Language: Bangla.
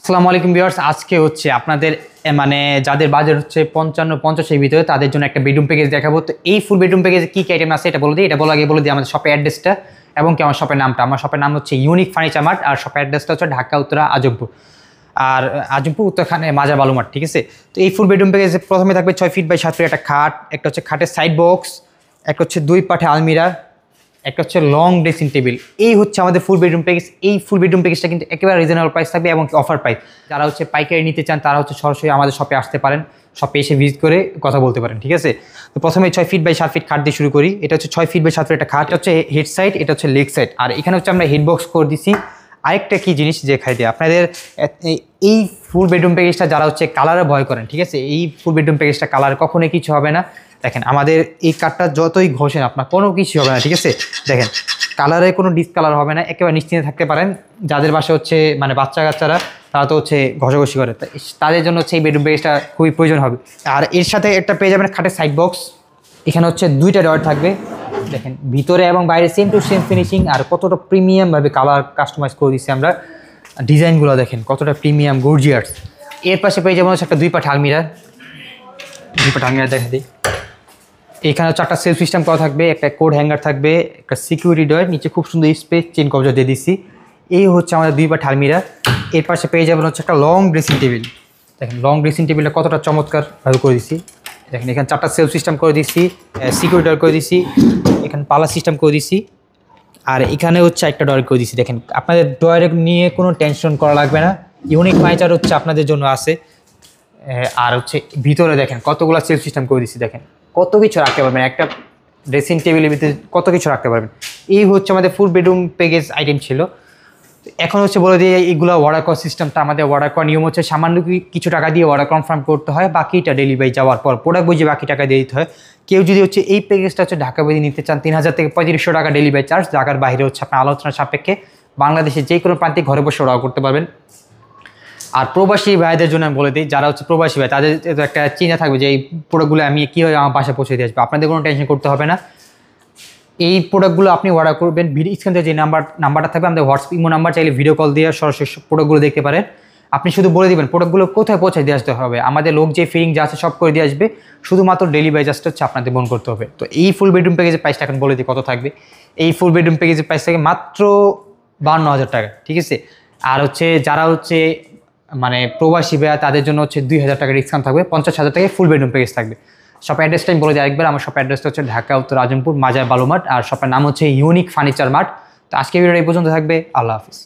আসসালামু আলাইকুম ভিউয়ার্স, আজকে হচ্ছে আপনাদের মানে যাদের বাজেট হচ্ছে 55-50 এর ভিতরে তাদের জন্য একটা বেডরুম প্যাকেজ দেখাবো। তো এই ফুল বেডরুম প্যাকেজে কি কি আইটেম আছে এটা বলে দিই। এটা বলার আগে বলে দিই আমাদের শপের অ্যাড্রেসটা এবং কি আমার শপের নামটা। আমার শপের নাম হচ্ছে ইউনিক ফার্নিচার মার্ট আর শপের অ্যাড্রেসটা হচ্ছে ঢাকা উত্তরা আজমপুর, আর আজমপুর উত্তরখানে মাজা বালুমাঠ, ঠিক আছে। তো এই ফুল বেডরুম প্যাকেজে প্রথমে থাকবে 6 ফিট বাই 7 ফিট একটা খাট, একটা হচ্ছে খাটের সাইড বক্স, একটা হচ্ছে 2 পাঠে আলমিরা, একটা হচ্ছে লং ড্রেসিং টেবিল। এই হচ্ছে আমাদের ফুল বেডরুম প্যাকেজ। এই ফুল বেডরুম প্যাকেজটা কিন্তু একেবারে রিজনেবল প্রাইস থাকবে এবং অফার প্রাইস। যারা হচ্ছে পাইকারি নিতে চান তারা হচ্ছে সরাসরি আমাদের শপে আসতে পারেন, শপে এসে ভিজিট করে কথা বলতে পারেন, ঠিক আছে। তো প্রথমে 6 ফিট বাই 7 ফিট খাট দিয়ে শুরু করি। এটা হচ্ছে 6 ফিট বাই 7 ফিট একটা খাট, এটা হচ্ছে হেড সাইড, এটা হচ্ছে লেগ সাইড, আর এখানে হচ্ছে আমরা হেড বক্স করে দিছি। আরেকটা কি জিনিস যে খাই দিয়ে আপনাদের এই ফুল বেডরুম প্যাকেজটা যারা হচ্ছে কালারে ভয় করেন, ঠিক আছে, এই ফুল বেডরুম প্যাকেজটা কালার কখনোই কিছু হবে না। দেখেন আমাদের এই কাঠটা যতই ঘষেন আপনার কোনো কিছু হবে না, ঠিক আছে। দেখেন কালারে কোনো ডিসকালার হবে না, একেবারে নিশ্চিন্তে থাকতে পারেন। যাদের বাসা হচ্ছে মানে বাচ্চা কাচ্চারা তারা তো হচ্ছে ঘষাঘষি করে, তাদের জন্য হচ্ছে এই বেডরুম প্যাকেজটা খুবই প্রয়োজন হবে। আর এর সাথে একটা পেয়ে যাবেন খাটের সাইড বক্স। এখানে হচ্ছে 2টা ডয়ার থাকবে। দেখেন ভিতরে এবং বাইরে সেম টু সেম ফিনিশিং, আর কতটা প্রিমিয়ামভাবে কালার কাস্টমাইজ করে দিচ্ছি আমরা। ডিজাইনগুলো দেখেন কতটা প্রিমিয়াম গর্জিয়াস। এর পাশে পেয়ে যাবেন হচ্ছে একটা 2 পাঠে আলমিরা। 2 পাঠে আলমিরা দেখা দিই। এখানে 4টা সেলফ সিস্টেম করা থাকবে, একটা কোড হ্যাঙ্গার থাকবে, একটা সিকিউরিটি ডয়ার, নিচে খুব সুন্দর স্পেস চেন কবজা দিয়ে দিচ্ছি। এই হচ্ছে আমাদের 2 পাঠে আলমিরা। এর পাশে পেয়ে যাবেন হচ্ছে একটা লং ড্রেসিং টেবিল। দেখেন লং ড্রেসিং টেবিলটা কতটা চমৎকারভাবে করে দিচ্ছি। দেখেন এখানে 4টা সেলফ সিস্টেম করে দিচ্ছি, সিকিউরিটি ডয়ার করে দিচ্ছি, এখানে পালা সিস্টেম করে দিচ্ছি, আর এখানে হচ্ছে একটা ডয়ার করে দিচ্ছি। দেখেন আপনাদের ডয়ার নিয়ে কোনো টেনশন করা লাগবে না, ইউনিক ফার্নিচার হচ্ছে আপনাদের জন্য আছে। আর হচ্ছে ভিতরে দেখেন কতগুলো সেলফ সিস্টেম করে দিচ্ছি। দেখেন কত কিছু রাখতে পারবেন, একটা ড্রেসিং টেবিলের ভিতরে কত কিছু রাখতে পারবেন। এই হচ্ছে আমাদের ফুল বেডরুম প্যাকেজ আইটেম ছিল। এখন হচ্ছে বলে দিয়ে এইগুলো অর্ডার করার সিস্টেমটা। আমাদের অর্ডার করার নিয়ম হচ্ছে সামান্য কিছু টাকা দিয়ে অর্ডার কনফার্ম করতে হয়, বাকিটা ডেলিভারি যাওয়ার পর প্রোডাক্ট বুঝে বাকি টাকা দিয়ে দিতে হয়। কেউ যদি হচ্ছে এই প্যাকেজটা হচ্ছে ঢাকা বাইরে নিতে চান 3000 থেকে 3500 টাকা ডেলিভারি চার্জ। ঢাকার বাইরে হচ্ছে আপনার আলোচনা সাপেক্ষে বাংলাদেশে যে কোনো প্রান্তে ঘরে বসে অর্ডার করতে পারবেন। আর প্রবাসী ভাইদের জন্য আমি বলে দিই, যারা হচ্ছে প্রবাসী ভাই তাদের একটা চিন্তা থাকবে যে এই প্রোডাক্টগুলো আমি কীভাবে আমার বাসায় পৌঁছে দিয়ে আসবো। আপনাদের কোনো টেনশন করতে হবে না। এই প্রোডাক্টগুলো আপনি অর্ডার করবেন, ভিডিও স্ক্রিনে যে নাম্বারটা থাকবে আমাদের হোয়াটসঅ্যাপ ইমো নাম্বার, চাইলে ভিডিও কল দিয়ে সরাসরি প্রোডাক্টগুলো দেখতে পারেন। আপনি শুধু বলে দেবেন প্রোডাক্টগুলো কোথায় পৌঁছে দিয়ে আসতে হবে, আমাদের লোক যে ফিটিং যা আছে সব করে দিয়ে আসবে, শুধুমাত্র ডেলিভারি জাস্ট হচ্ছে আপনাদের বহন করতে হবে। তো এই ফুল বেডরুম প্যাকেজের প্রাইসটা এখন বলে দিই কত থাকবে। এই ফুল বেডরুম প্যাকেজের প্রাইস থাকে মাত্র 52,000 টাকা, ঠিক আছে। আর হচ্ছে যারা হচ্ছে মানে প্রবাসী ভাইয়া তাদের জন্য হচ্ছে 2,000 টাকা ডিসকাউন্ট থাকবে, 50,000 টাকায় ফুল বেডরুম প্যাকেজ থাকবে। শপ অ্যাড্রেসটা আমি বলে দিই আরেকবার। আমার শপ অ্যাড্রেসটা হচ্ছে ঢাকা উত্তর আজমপুর মাজার বালুমাঠ, আর শপের নাম হচ্ছে ইউনিক ফার্নিচার মার্ট। তো আজকে ভিডিওটা এই পর্যন্ত থাকবে। আল্লাহ হাফিজ।